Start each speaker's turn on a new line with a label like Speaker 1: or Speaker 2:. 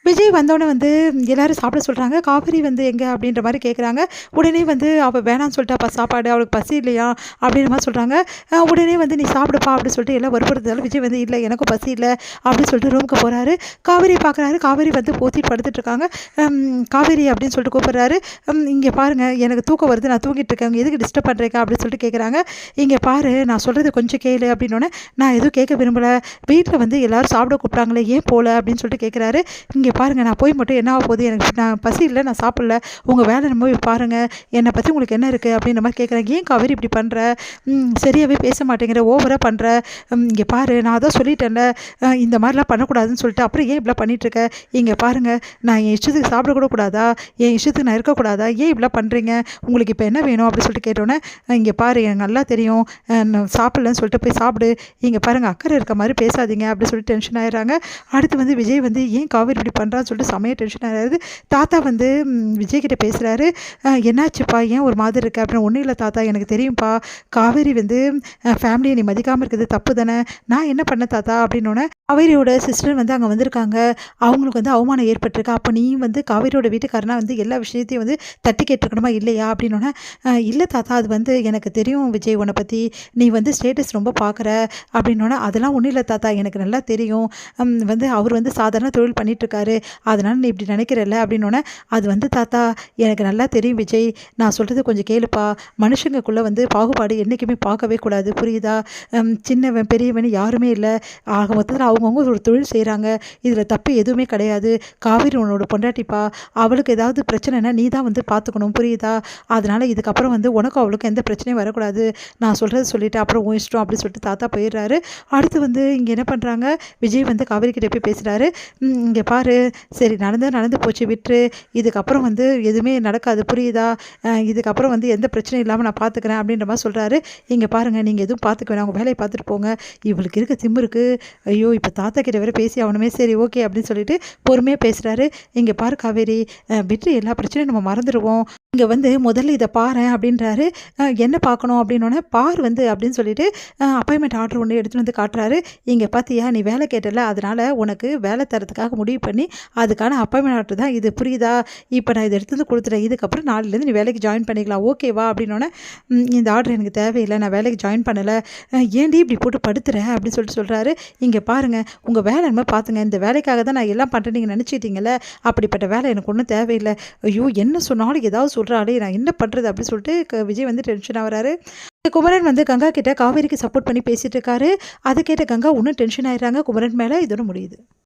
Speaker 1: விஜய் வந்தோடனே வந்து எல்லாரும் சாப்பிட சொல்கிறாங்க. காவேரி வந்து எங்கே அப்படின்ற மாதிரி கேட்குறாங்க. உடனே வந்து அவள் வேணான்னு சொல்லிட்டாப்பா சாப்பாடு, அவளுக்கு பசி இல்லையா அப்படின்ற மாதிரி சொல்கிறாங்க. உடனே வந்து நீ சாப்பிடுப்பா அப்படின்னு சொல்லிட்டு எல்லாம் வற்புறுத்ததால விஜய் வந்து இல்லை எனக்கும் பசி இல்லை அப்படின்னு சொல்லிட்டு ரூமுக்கு போகிறாரு. காவேரி பார்க்குறாரு. காவேரி வந்து போத்திட்டு படுத்துட்டு இருக்காங்க. காவேரி அப்படின்னு சொல்லிட்டு கூப்பிட்றாரு. இங்கே பாருங்கள் எனக்கு தூக்கம் வருது, நான் தூங்கிட்டு இருக்கேன், எதுக்கு டிஸ்டர்ப் பண்ணுறேக்கா அப்படின்னு சொல்லிட்டு கேட்குறாங்க. இங்கே பாரு நான் சொல்கிறது கொஞ்சம் கேளு அப்படின்னோடனே நான் எதுவும் கேட்க விரும்பலை, வீட்டில் வந்து எல்லோரும் சாப்பிட கூப்பிட்டாங்களே ஏன் போகல அப்படின்னு சொல்லிட்டு கேட்குறாரு. இங்கே பாருங்கள் நான் போய் மட்டும் என்ன ஆக போகுது, எனக்கு நான் பசி இல்லை, நான் சாப்பிடல, உங்கள் வேலை நம்ம போய் பாருங்கள், என்னை பற்றி உங்களுக்கு என்ன இருக்குது அப்படின்ற மாதிரி கேட்குறேன். ஏன் காவேரி இப்படி பண்ணுற, சரியாகவே பேச மாட்டேங்கிற, ஓவராக பண்ணுற, இங்கே பாரு நான் அதான் சொல்லிட்டேன்ல இந்த மாதிரிலாம் பண்ணக்கூடாதுன்னு சொல்லிட்டு அப்புறம் ஏன் இப்படிலாம் பண்ணிகிட்ருக்க, இங்கே பாருங்கள் நான் என் இஷ்டத்துக்கு சாப்பிடக்கூட கூடாதா, என் இஷ்டத்துக்கு நான் இருக்கக்கூடாதா, ஏன் இப்படிலாம் பண்ணுறீங்க, உங்களுக்கு இப்போ என்ன வேணும் அப்படின்னு சொல்லிட்டு கேட்டோன்னே இங்கே பாரு எனக்கு நல்லா தெரியும் நான் சாப்பிட்லன்னு சொல்லிட்டு போய் சாப்பிடு, இங்கே பாருங்கள் அக்கறை இருக்க மாதிரி பேசாதீங்க அப்படின்னு சொல்லிட்டு டென்ஷன் ஆகிடுறாங்க. அடுத்து வந்து விஜய் வந்து ஏன் காவேரி இப்படி பண்ணுறான்னு சொல்லிட்டு செமையாக டென்ஷன் ஆகிடுது. தாத்தா வந்து விஜய்கிட்ட பேசுகிறாரு. என்னாச்சுப்பா ஏன் ஒரு மாதிரி இருக்கு அப்படின்னு. ஒன்றும் இல்லை தாத்தா எனக்கு தெரியும்ப்பா, காவேரி வந்து ஃபேமிலியை நீ மதிக்காமல் இருக்கிறது தப்பு தானே, நான் என்ன பண்ண தாத்தா அப்படின்னோடனே காவேரியோட சிஸ்டர் வந்து அங்கே வந்திருக்காங்க, அவங்களுக்கு வந்து அவமானம் ஏற்பட்டிருக்கு, அப்போ நீ வந்து காவேரியோட வீட்டுக்காரனா வந்து எல்லா விஷயத்தையும் வந்து தட்டி கேட்டிருக்கணுமா இல்லையா அப்படின்னோடனே இல்லை தாத்தா அது வந்து எனக்கு தெரியும் விஜய் உன்னை பற்றி, நீ வந்து ஸ்டேட்டஸ் ரொம்ப பார்க்குற அப்படின்னோடனே அதெல்லாம் ஒன்றும் இல்லை தாத்தா எனக்கு நல்லா தெரியும், வந்து அவர் வந்து சாதாரண தொழில் பண்ணிகிட்ருக்காரு, அதனால் நீ இப்படி நினைக்கிறல்ல அப்படின்னோடனே அது வந்து தாத்தா எனக்கு நல்லா தெரியும் விஜய், நான் சொல்கிறது கொஞ்சம் கேளுப்பா, மனுஷங்களுக்குள்ளே வந்து பாகுபாடு என்றைக்குமே பார்க்கவே கூடாது புரியுதா, சின்னவன் பெரியவன் யாருமே இல்லை, ஆக மொத்தத்தில் அவங்கவுங்க ஒரு தொழில் செய்கிறாங்க, இதில் தப்பு எதுவுமே கிடையாது, காவேரி உன்னோட பொண்டாட்டிப்பா, அவளுக்கு ஏதாவது பிரச்சனைனா நீ தான் வந்து பார்த்துக்கணும் புரியுதா, அதனால் இதுக்கப்புறம் வந்து உனக்கும் அவளுக்கும் எந்த பிரச்சனையும் வரக்கூடாது, நான் சொல்கிறது சொல்லிவிட்டு அப்புறம் உன் இஷ்டம் அப்படின்னு சொல்லிட்டு தாத்தா போயிடுறாரு. அடுத்து வந்து இங்கே என்ன பண்ணுறாங்க, விஜய் வந்து காவேரி கிட்ட போய் பேசுகிறாரு. இங்கே பாரு சரி நடந்து போச்சு விட்டுரு, இதுக்கப்புறம் வந்து எதுவுமே நடக்காது புரியுதா, இதுக்கப்புறம் வந்து எந்த பிரச்சனையும் இல்லாமல் நான் பார்த்துக்கிறேன் அப்படின்ற மாதிரி சொல்கிறாரு. இங்கே பாருங்கள் நீங்கள் எதுவும் பார்த்துக்க வேணாம், அவங்க வேலையை பார்த்துட்டு போங்க, இவளுக்கு இருக்க திமிருக்கு, ஐயோ இப்போ தாத்தா கிட்ட வேறு பேசி அவனுமே சரி ஓகே அப்படின்னு சொல்லிட்டு பொறுமையாக பேசுகிறாரு. இங்கே பாரு காவேரி விட்டு எல்லா பிரச்சனையும் நம்ம மறந்துடுவோம், இங்கே வந்து முதல்ல இதை பாரு அப்படின்றாரு. என்ன பார்க்கணும் அப்படின்னோடனே பார் வந்து அப்படின்னு சொல்லிட்டு அப்பாயின்மெண்ட் ஆர்டர் ஒன்று எடுத்துகிட்டு வந்து காட்டுறாரு. இங்கே பார்த்தியா நீ வேலை கேட்டல, அதனால் உனக்கு வேலை தரத்துக்காக முடிவு பண்ணி அதுக்கான அப்பாயின்மெண்ட் ஆர்டர் தான் இது புரியுதா, இப்போ நான் இதை எடுத்து வந்து கொடுத்துட்டேன், இதுக்கப்புறம் நாளிலேருந்து நீ வேலைக்கு ஜாயின் பண்ணிக்கலாம் ஓகேவா அப்படின்னோடனே இந்த ஆர்டர் எனக்கு தேவையில்லை, நான் வேலைக்கு ஜாயின் பண்ணலை, ஏன்டி இப்படி போட்டு படுத்துற அப்படின்னு சொல்லிட்டு சொல்கிறாரு. இங்கே பாருங்கள் உங்கள் வேலை என்ன பார்த்துங்க, இந்த வேலைக்காக தான் நான் எல்லாம் பண்ணுறேன் நீங்கள் நினச்சிட்டீங்களே, அப்படிப்பட்ட வேலை எனக்கு ஒன்றும் தேவையில்லை, ஐயோ என்ன சொன்னாலும் ஏதாவது சொல்கிறாளே நான் என்ன பண்ணுறது அப்படின்னு சொல்லிட்டு விஜய் வந்து டென்ஷன் ஆகிறாரு. குமரன் வந்து கங்கா கிட்ட காவேரிக்கு சப்போர்ட் பண்ணி பேசிகிட்டு இருக்காரு. அதை கேட்ட கங்கா இன்னும் டென்ஷன் ஆயிடுறாங்க குமரன் மேலே. இதோட முடியுது.